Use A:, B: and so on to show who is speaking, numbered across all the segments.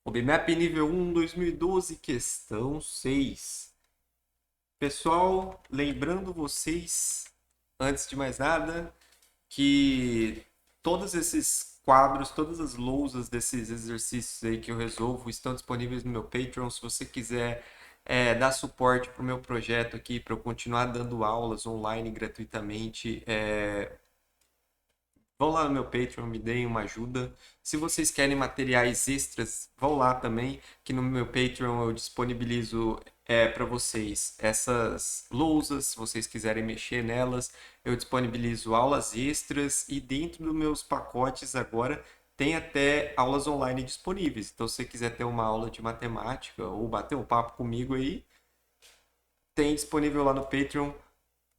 A: OBMAP nível 1, 2012, questão 6. Pessoal, lembrando vocês, antes de mais nada, que todos esses quadros, todas as lousas desses exercícios aí que eu resolvo estão disponíveis no meu Patreon. Se você quiser dar suporte para o meu projeto aqui, para eu continuar dando aulas online gratuitamente, vão lá no meu Patreon, me deem uma ajuda. Se vocês querem materiais extras, vão lá também, que no meu Patreon eu disponibilizo para vocês essas lousas, se vocês quiserem mexer nelas, eu disponibilizo aulas extras e dentro dos meus pacotes agora tem até aulas online disponíveis. Então, se você quiser ter uma aula de matemática ou bater um papo comigo aí, tem disponível lá no Patreon.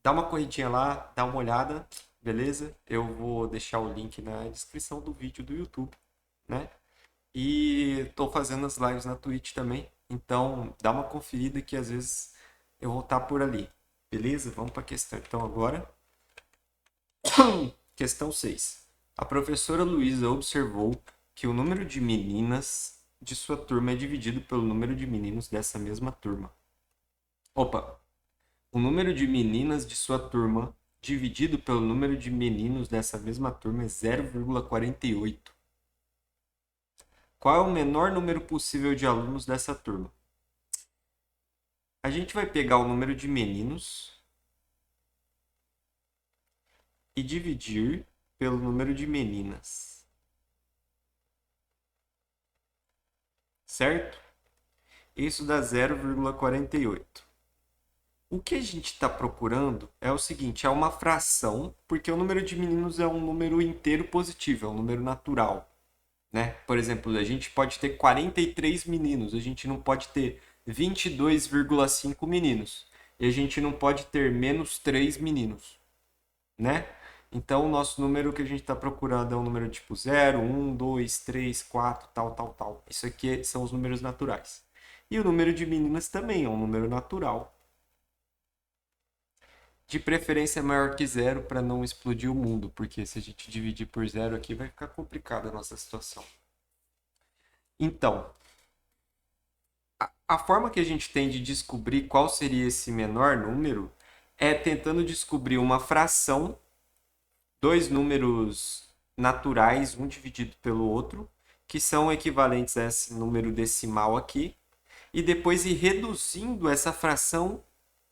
A: Dá uma corridinha lá, dá uma olhada, beleza? Eu vou deixar o link na descrição do vídeo do YouTube, né? E estou fazendo as lives na Twitch também, então dá uma conferida que às vezes eu vou estar por ali, beleza? Vamos para a questão. Então agora, questão 6. A professora Luísa observou que o número de meninas de sua turma é dividido pelo número de meninos dessa mesma turma. Opa, o número de meninas de sua turma dividido pelo número de meninos dessa mesma turma é 0,48. Qual é o menor número possível de alunos dessa turma? A gente vai pegar o número de meninos e dividir pelo número de meninas, certo? Isso dá 0,48. O que a gente está procurando é o seguinte, é uma fração, porque o número de meninos é um número inteiro positivo, é um número natural. Né? Por exemplo, a gente pode ter 43 meninos, a gente não pode ter 22,5 meninos. E a gente não pode ter menos 3 meninos, né? Então, o nosso número que a gente está procurando é um número tipo 0, 1, 2, 3, 4, tal, tal, tal. Isso aqui são os números naturais. E o número de meninas também é um número natural. De preferência maior que zero para não explodir o mundo, porque se a gente dividir por zero aqui vai ficar complicada a nossa situação. Então, a forma que a gente tem de descobrir qual seria esse menor número é tentando descobrir uma fração, dois números naturais, um dividido pelo outro, que são equivalentes a esse número decimal aqui, e depois ir reduzindo essa fração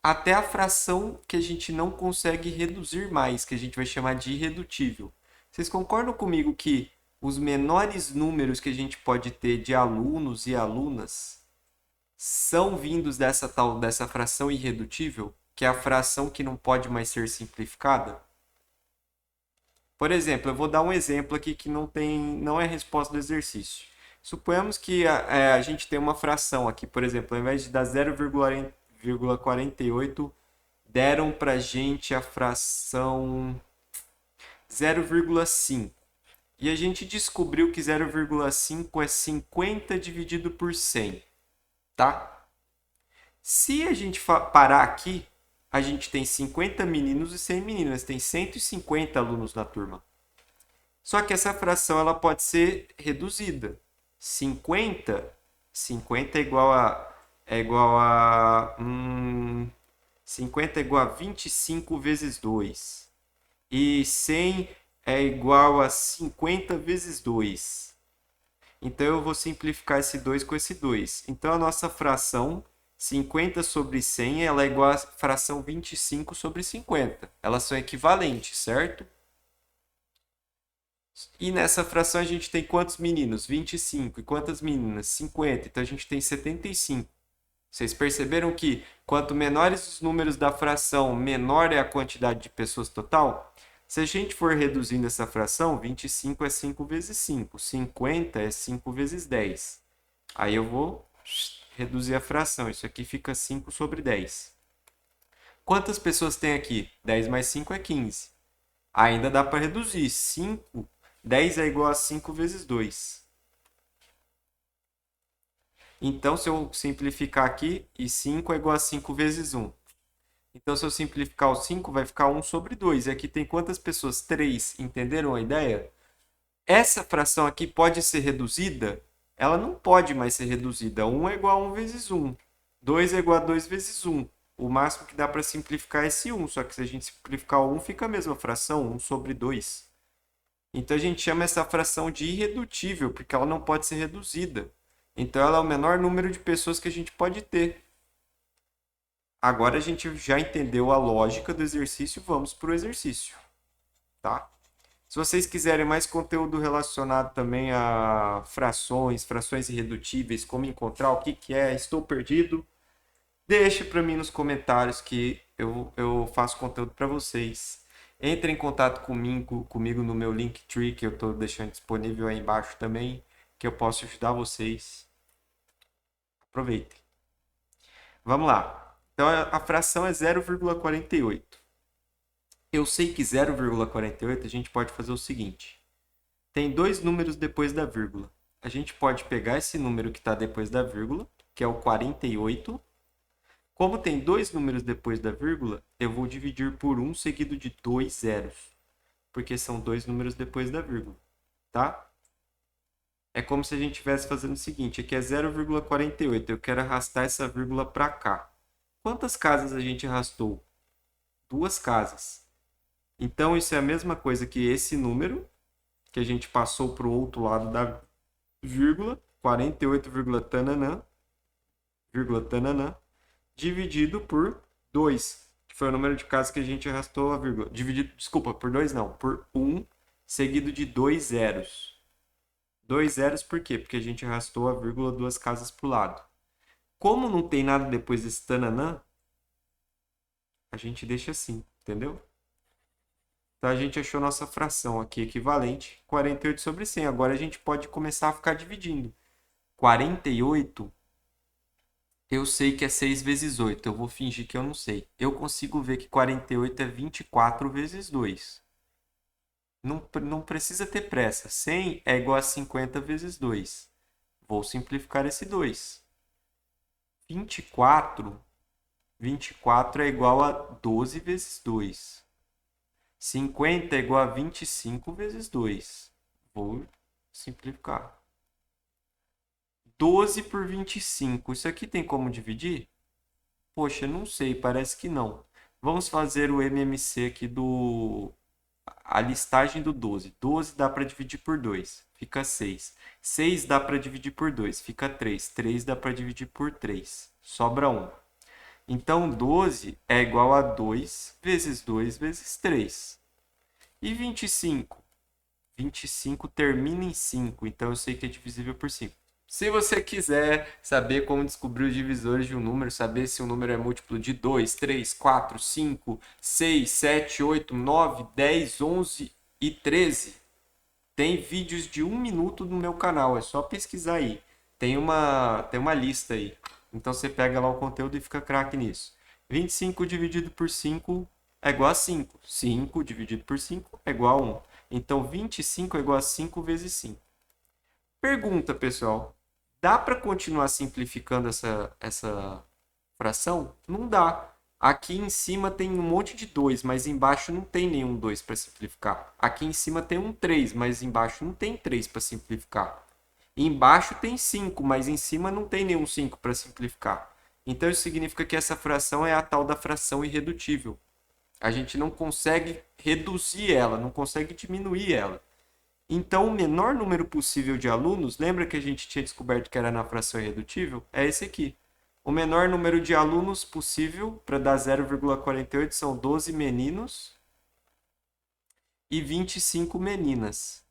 A: até a fração que a gente não consegue reduzir mais, que a gente vai chamar de irredutível. Vocês concordam comigo que os menores números que a gente pode ter de alunos e alunas são vindos dessa fração irredutível, que é a fração que não pode mais ser simplificada? Por exemplo, eu vou dar um exemplo aqui que não é a resposta do exercício. Suponhamos que a gente tem uma fração aqui, por exemplo, ao invés de dar 0,48, deram para a gente a fração 0,5. E a gente descobriu que 0,5 é 50 dividido por 100, tá? Se a gente parar aqui, a gente tem 50 meninos e 100 meninas, tem 150 alunos na turma. Só que essa fração ela pode ser reduzida. 50 50 é igual a 25 vezes 2. E 100 é igual a 50 vezes 2. Então eu vou simplificar esse 2 com esse 2. Então a nossa fração 50 sobre 100 ela é igual à fração 25 sobre 50. Elas são equivalentes, certo? E nessa fração a gente tem quantos meninos? 25. E quantas meninas? 50. Então a gente tem 75. Vocês perceberam que quanto menores os números da fração, menor é a quantidade de pessoas total? Se a gente for reduzindo essa fração, 25 é 5 vezes 5, 50 é 5 vezes 10. Aí eu vou reduzir a fração, isso aqui fica 5 sobre 10. Quantas pessoas tem aqui? 10 mais 5 é 15. Ainda dá para reduzir, 5, 10 é igual a 5 vezes 2. Então, se eu simplificar aqui, e 5 é igual a 5 vezes 1. Então, se eu simplificar o 5, vai ficar 1 sobre 2. E aqui tem quantas pessoas? 3. Entenderam a ideia? Essa fração aqui pode ser reduzida? ela não pode mais ser reduzida. 1 é igual a 1 vezes 1. 2 é igual a 2 vezes 1. O máximo que dá para simplificar é esse 1, só que se a gente simplificar o 1, fica a mesma fração, 1 sobre 2. Então a gente chama essa fração de irredutível, porque ela não pode ser reduzida. Então ela é o menor número de pessoas que a gente pode ter. Agora a gente já entendeu a lógica do exercício, vamos para o exercício, tá? Se vocês quiserem mais conteúdo relacionado também a frações, frações irredutíveis, como encontrar, o que que é, estou perdido, deixe para mim nos comentários que eu faço conteúdo para vocês. Entre em contato comigo no meu Linktree, que eu estou deixando disponível aí embaixo também, que eu posso ajudar vocês. Aproveitem. Vamos lá. Então a fração é 0,48. Eu sei que 0,48 a gente pode fazer o seguinte. Tem dois números depois da vírgula. A gente pode pegar esse número que está depois da vírgula, que é o 48. Como tem dois números depois da vírgula, eu vou dividir por 1 seguido de 2 zeros, porque são dois números depois da vírgula, tá? É como se a gente estivesse fazendo o seguinte, aqui é 0,48, eu quero arrastar essa vírgula para cá. Quantas casas a gente arrastou? 2 casas. Então, isso é a mesma coisa que esse número, que a gente passou para o outro lado da vírgula, 48, tananã, vírgula tananã, dividido por 2, que foi o número de casas que a gente arrastou a vírgula. Dividido, desculpa, por 2 não, por 1, seguido de 2 zeros. 2 zeros por quê? Porque a gente arrastou a vírgula 2 casas para o lado. Como não tem nada depois desse tananã, a gente deixa assim, entendeu? Então a gente achou nossa fração aqui equivalente, 48 sobre 100. Agora a gente pode começar a ficar dividindo. 48, eu sei que é 6 vezes 8. Eu vou fingir que eu não sei. Eu consigo ver que 48 é 24 vezes 2. Não precisa ter pressa. 100 é igual a 50 vezes 2. Vou simplificar esse 2. 24 é igual a 12 vezes 2. 50 é igual a 25 vezes 2. Vou simplificar. 12 por 25. Isso aqui tem como dividir? Poxa, não sei, parece que não. Vamos fazer o MMC aqui a listagem do 12. 12 dá para dividir por 2, fica 6. 6 dá para dividir por 2, fica 3. 3 dá para dividir por 3, sobra 1. Então, 12 é igual a 2 vezes 2 vezes 3. E 25? 25 termina em 5, então eu sei que é divisível por 5. Se você quiser saber como descobrir os divisores de um número, saber se um número é múltiplo de 2, 3, 4, 5, 6, 7, 8, 9, 10, 11 e 13, tem vídeos de 1 minuto no meu canal, é só pesquisar aí. Tem uma lista aí. Então você pega lá o conteúdo e fica craque nisso. 25 dividido por 5 é igual a 5. 5 dividido por 5 é igual a 1. Então 25 é igual a 5 vezes 5. Pergunta, pessoal. Dá para continuar simplificando essa fração? Não dá. Aqui em cima tem um monte de 2, mas embaixo não tem nenhum 2 para simplificar. Aqui em cima tem um 3, mas embaixo não tem 3 para simplificar. Embaixo tem 5, mas em cima não tem nenhum 5 para simplificar. Então isso significa que essa fração é a tal da fração irredutível. A gente não consegue reduzir ela, não consegue diminuir ela. Então, o menor número possível de alunos, lembra que a gente tinha descoberto que era na fração irredutível? É esse aqui. O menor número de alunos possível para dar 0,48 são 12 meninos e 25 meninas.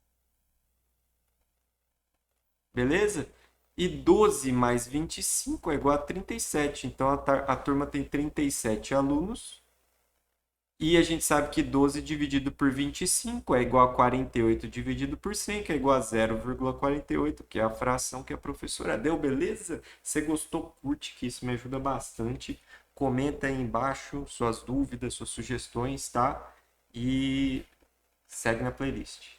A: Beleza? E 12 mais 25 é igual a 37. Então, a turma tem 37 alunos. E a gente sabe que 12 dividido por 25 é igual a 48 dividido por 100, que é igual a 0,48, que é a fração que a professora deu, beleza? Se gostou, curte, que isso me ajuda bastante. Comenta aí embaixo suas dúvidas, suas sugestões, tá? E segue na playlist.